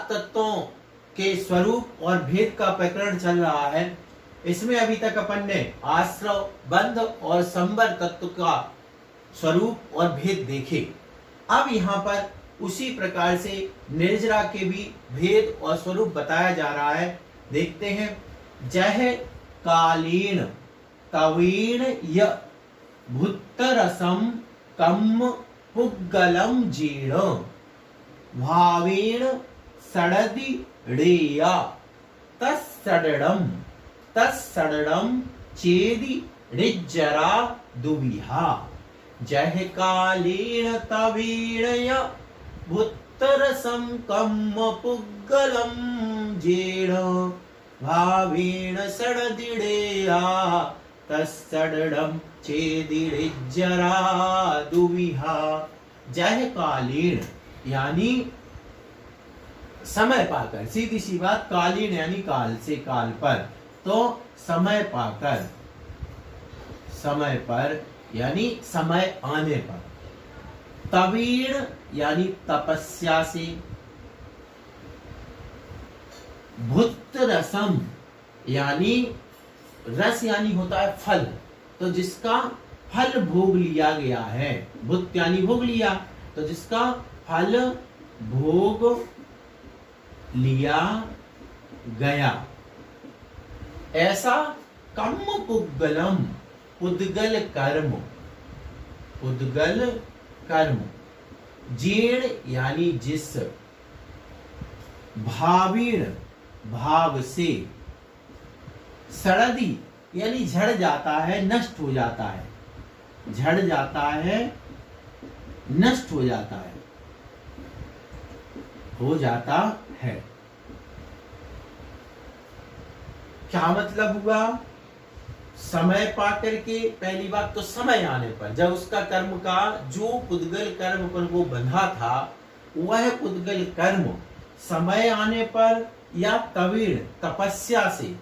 तत्वों के स्वरूप और भेद का प्रकरण चल रहा है। इसमें अभी तक अपन ने आश्रव, बंध और संबर तत्व का स्वरूप और भेद देखे। अब यहाँ पर उसी प्रकार से निर्जरा के भी भेद और स्वरूप बताया जा रहा है। देखते हैं। जह कालीन तवीण य भुत्तरसम कम पुग्गलम जीर्ण भावेण सड़दि ड़ेया तत्सडडम चेदि ऋज्जरा दुविहा। जह कालीन तवीण य भुत्तरसम कम पुग्गलम जीर्ण भावेण सड़दि ड़ेया तत्सडडम चेदिरिज्जरा दुविहा। जह कालीन यानी समय पाकर, सीधी सी बात, कालीन यानी काल से, काल पर, तो समय पाकर, समय पर यानी समय आने पर, तवीण यानी तपस्या से, भुत्त रसम यानी रस यानी होता है फल, तो जिसका फल भोग लिया गया है, भुत्त यानी भोग लिया, तो जिसका फल भोग लिया गया, ऐसा कम पुद्गलम, पुद्गल कर्म, पुद्गल कर्म, जीर्ण यानी जिस, भावीण भाव से, सड़दी यानी झड़ जाता है, नष्ट हो जाता है, झड़ जाता है, नष्ट हो जाता है, हो जाता है। क्या मतलब हुआ? समय पाकर के, पहली बात तो समय आने पर, जब उसका कर्म का जो पुद्गल कर्म पर वो बंधा था, वह पुद्गल कर्म समय आने पर, या तवीण तपस्या से,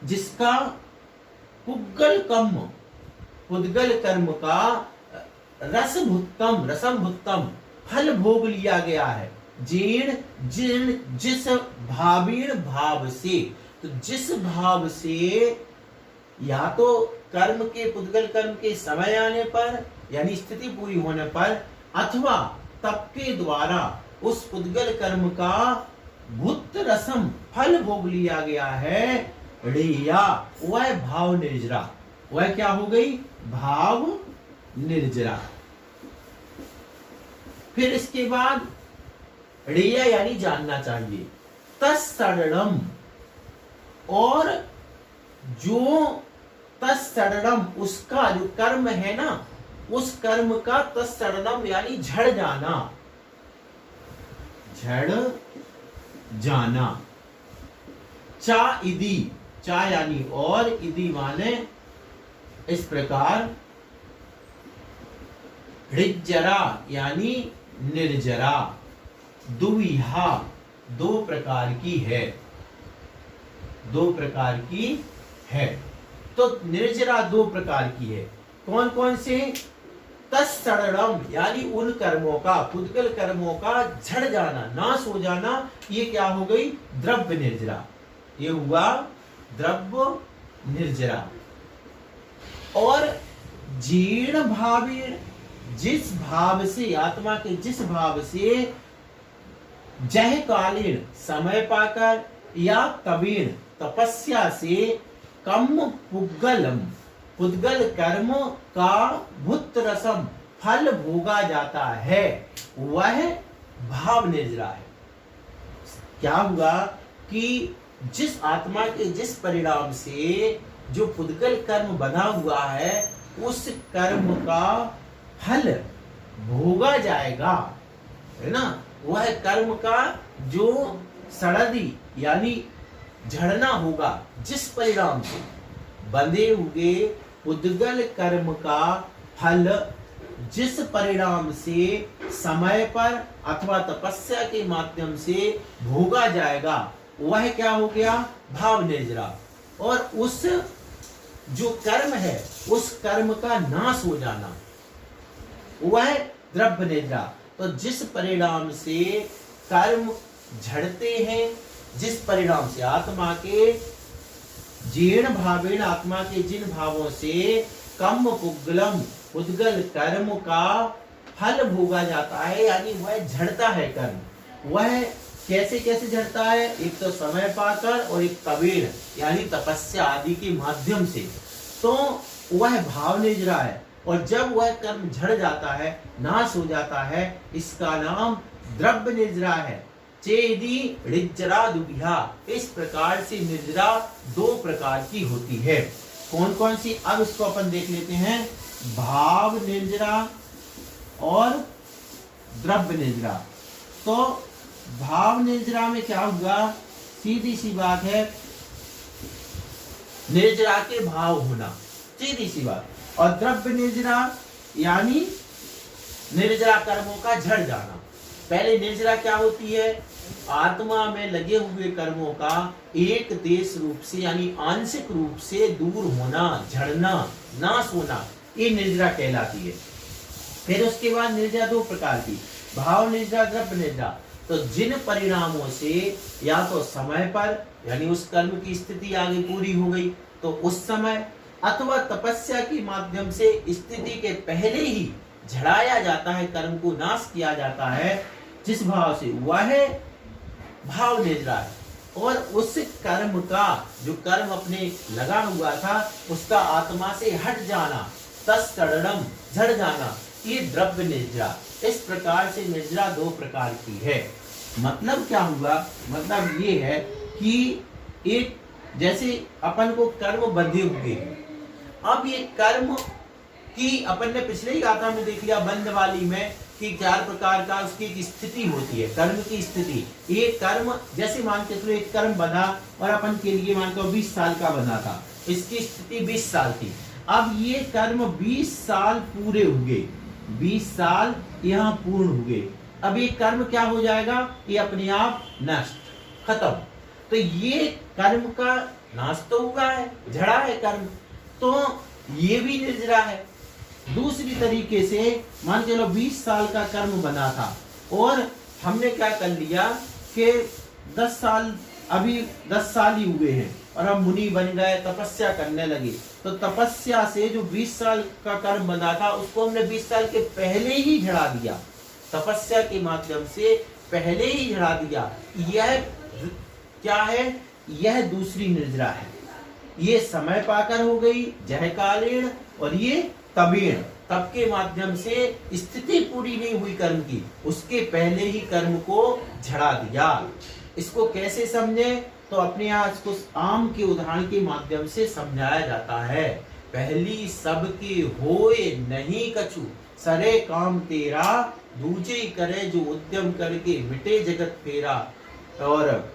जिसका पुद्गल कर्म, पुद्गल कर्म का रसभुत्तम, रसमभुत्तम फल भोग लिया गया है, जीर्ण जीर्ण जिस भावीण भाव से, तो जिस भाव से या तो कर्म के, पुद्गल कर्म के समय आने पर यानी स्थिति पूरी होने पर, अथवा तप के द्वारा उस पुद्गल कर्म का भुत्त रसम फल भोग लिया गया है, ऋया वह भाव निर्जरा, वह क्या हो गई? भाव निर्जरा। फिर इसके बाद ऋया यानी जानना चाहिए, तत्सडडम, और जो तत्सडडम उसका जो कर्म है ना, उस कर्म का तत्सडडम यानी झड़ जाना, झड़ जाना। चा इदी, चा यानी और, इदी माने इस प्रकार, ऋज्जरा यानी निर्जरा, दुविहा दो प्रकार की है, दो प्रकार की है। तो निर्जरा दो प्रकार की है। कौन कौन से? तत्सडडम यानी उन कर्मों का, पुद्गल कर्मों का झड़ जाना, नाश हो जाना, ये क्या हो गई? द्रव्य निर्जरा, ये हुआ द्रव्य निर्जरा। और जीर्ण भावीण, जिस भाव से, आत्मा के जिस भाव से, जह कालीन समय पाकर, या तवीण तपस्या से, कम पुद्गलम पुद्गल कर्म का भुत्त रसम फल भोगा जाता है, वह भाव निर्जरा है। क्या हुआ कि जिस आत्मा के जिस परिणाम से जो पुद्गल कर्म बना हुआ है, उस कर्म का फल भोगा जाएगा, है ना, वह कर्म का जो सड़दी यानी झड़ना होगा, जिस परिणाम से बंधे हुए पुद्गल कर्म का फल जिस परिणाम से समय पर अथवा तपस्या के माध्यम से भोगा जाएगा, वह क्या हो गया? भाव निर्जरा। और उस जो कर्म है, उस कर्म का नाश हो जाना, वह द्रव्य निर्जरा। तो जिस परिणाम से कर्म झड़ते हैं, जिस परिणाम से आत्मा के जीर्ण भावेण, आत्मा के जिन भावों से कम पुग्गलम उद्गल कर्म का फल भोगा जाता है, यानी वह झड़ता है कर्म। वह कैसे कैसे झड़ता है? एक तो समय पाकर और एक तबेड़ यानी तपस्या आदि के माध्यम से। तो वह भाव निजरा है, और जब वह कर्म झड़ जाता है, नाश हो जाता है, इसका नाम द्रव्य निजरा है। चेदी ऋजरा दुबिहा, इस प्रकार से निजरा दो प्रकार की होती है। कौन कौन सी? अब इसको अपन देख लेते हैं। भाव निजरा और द्रव्य निजरा। तो भाव निजरा में क्या होगा? सीधी सी बात है, निजरा के भाव होना, सीधी सी बात। और द्रव्य निजरा यानी निर्जरा कर्मों का झड़ जाना। पहले निर्जरा क्या होती है? आत्मा में लगे हुए कर्मों का एक देश रूप से यानी आंशिक रूप से दूर होना, झड़ना, नाश होना, ये निर्जरा कहलाती है। फिर उसके बाद निर्जरा दो प्रकार की, भाव निर्जरा, द्रव्य निर्जरा। तो जिन परिणामों से या तो समय पर यानी उस कर्म की स्थिति आगे पूरी हो गई तो उस समय, अथवा तपस्या के माध्यम से स्थिति के पहले ही झड़ाया जाता है, कर्म को नाश किया जाता है, जिस भाव से, वह भाव निजरा है। और उस कर्म का, जो कर्म अपने लगा हुआ था, उसका आत्मा से हट जाना, तत्सरणम, झड़ जाना, ये द्रव्य निजरा। इस प्रकार से निजरा दो प्रकार की है। मतलब क्या हुआ? मतलब ये है कि एक जैसे अपन को कर्म बंधे हुए हैं। अब ये कर्म की अपन ने पिछले ही गाथा में देख लिया, बंध वाली में, कि 4 प्रकार का उसकी एक स्थिति होती है, कर्म की स्थिति। एक कर्म जैसे मान के चलो, एक कर्म बना और अपन के लिए मान के 20 साल का बना था, इसकी स्थिति 20 साल थी। अब ये कर्म 20 साल पूरे हुए, 20 साल यहाँ पूर्ण हुए। अब ये कर्म क्या हो जाएगा? ये अपने आप नष्ट, खत्म। तो ये कर्म का नाश तो हुआ है, झड़ा है कर्म, तो ये भी निर्जरा है। दूसरी तरीके से मान के लो 20 साल का कर्म बना था और हमने क्या कर लिया कि 10 साल, अभी 10 साल ही हुए हैं और हम मुनि बन गए, तपस्या करने लगे। तो तपस्या से जो 20 साल का कर्म बना था उसको हमने 20 साल के पहले ही झड़ा दिया, तपस्या के माध्यम से पहले ही झड़ा दिया। यह क्या है? यह दूसरी निर्जरा है। ये समय पाकर हो गई, जयकालीन, और ये तबेड़, तब के माध्यम से स्थिति पूरी नहीं हुई कर्म की, उसके पहले ही कर्म को झड़ा दिया। इसको कैसे समझे? तो अपने यहाँ इसको आम के उदाहरण के माध्यम से समझाया जाता है। पहली सबके होए नहीं कछु, सरे काम तेरा, दूजे करे जो उद्यम करके मिटे जगत फेरा, और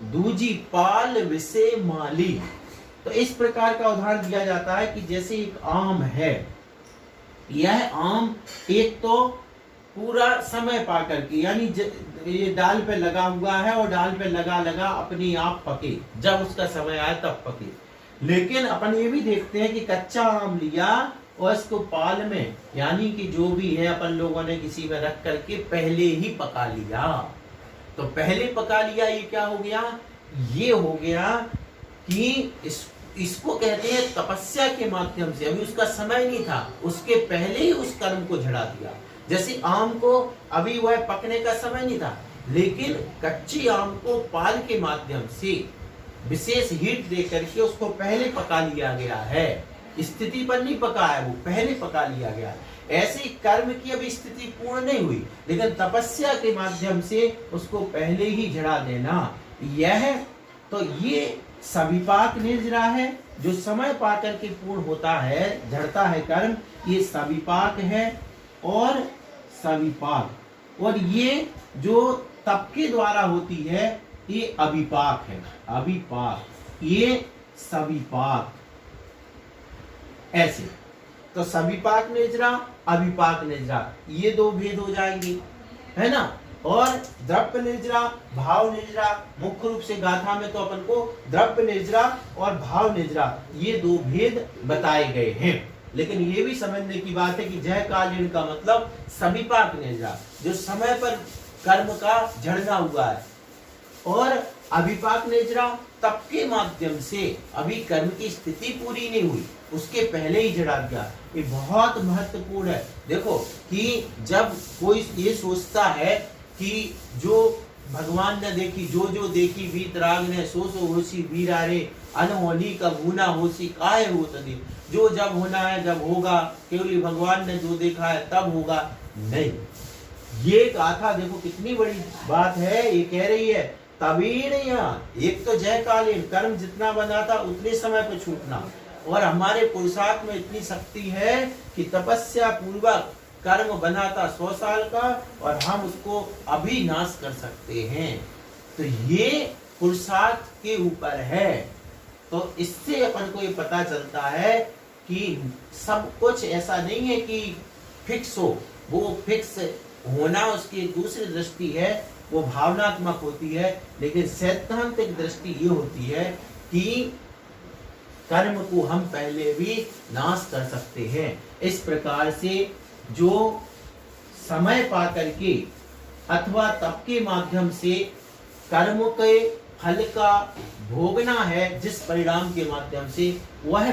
दूजी पाल विषे माली। तो इस प्रकार का उदाहरण दिया जाता है कि जैसे एक आम है, यह आम एक तो पूरा समय पाकर के, यानी ये डाल पे लगा हुआ है और डाल पे लगा लगा अपने आप पके, जब उसका समय आए तब पके। लेकिन अपन ये भी देखते हैं कि कच्चा आम लिया और इसको पाल में, यानी कि जो भी है अपन लोगों ने किसी में रख करके पहले ही पका लिया। तो पहले पका लिया, ये क्या हो गया? ये हो गया कि इसको कहते हैं तपस्या के माध्यम से, अभी उसका समय नहीं था, उसके पहले ही उस कर्म को झड़ा दिया। जैसे आम को अभी वह पकने का समय नहीं था, लेकिन कच्ची आम को पाल के माध्यम से विशेष हीट दे करके उसको पहले पका लिया गया है। स्थिति पर नहीं पका है, वो पहले पका लिया गया। ऐसे कर्म की अभी स्थिति पूर्ण नहीं हुई, लेकिन तपस्या के माध्यम से उसको पहले ही झड़ा देना, यह तो ये सविपाक निर्जरा है। जो समय पाकर के पूर्ण होता है, झड़ता है कर्म, ये सविपाक है। और सविपाक, और ये जो तप के द्वारा होती है, ये अविपाक है, अविपाक, ये सविपाक। ऐसे तो सविपाक निर्जरा, अविपाक निर्जरा, ये दो भेद हो जाएंगे, है ना। और द्रव्य निर्जरा, भाव निर्जरा, मुख्य रूप से गाथा में तो अपन को द्रव्य निर्जरा और भाव निर्जरा ये दो भेद बताए गए हैं। लेकिन ये भी समझने की बात है कि जयकालीन का मतलब सविपाक निर्जरा, जो समय पर कर्म का झड़ना हुआ है, और अभिपाक नेजरा तप के माध्यम से, अभी कर्म की स्थिति पूरी नहीं हुई, उसके पहले ही जड़ा गया। ये बहुत महत्वपूर्ण है। देखो कि जब कोई ये सोचता है कि जो भगवान ने देखी, जो जो देखी वीतराग ने, सो होसी वीरारे, अनहोनी का भूना होसी काहे हो तदी। जो जब होना है जब होगा, केवल भगवान ने जो देखा है तब होगा, नहीं। ये गाथा देखो कितनी बड़ी बात है। ये कह रही है तबीर, यहाँ एक तो जयकालीन कर्म जितना बना था उतने समय पे छूटना, और हमारे पुरुषार्थ में इतनी शक्ति है कि तपस्या पूर्वक कर्म बना था 100 साल का, और हम उसको अभी नाश कर सकते हैं। तो ये पुरुषार्थ के ऊपर है। तो इससे अपन को ये पता चलता है कि सब कुछ ऐसा नहीं है कि फिक्स हो, वो फिक्स होना उसकी एक दूसरी दृष्टि है, वो भावनात्मक होती है। लेकिन सैद्धांतिक दृष्टि ये होती है कि कर्म को हम पहले भी नाश कर सकते हैं। इस प्रकार से जो समय पा करके अथवा तप के माध्यम से कर्म के फल का भोगना है, जिस परिणाम के माध्यम से, वह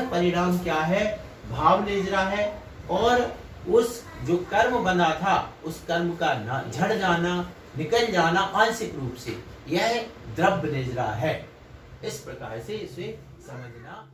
परिणाम क्या है? भाव नेजरा है। और उस जो कर्म बना था उस कर्म का झड़ जाना, निकल जाना आंशिक रूप से, यह द्रव्य नेजरा है। इस प्रकार से इसे समझना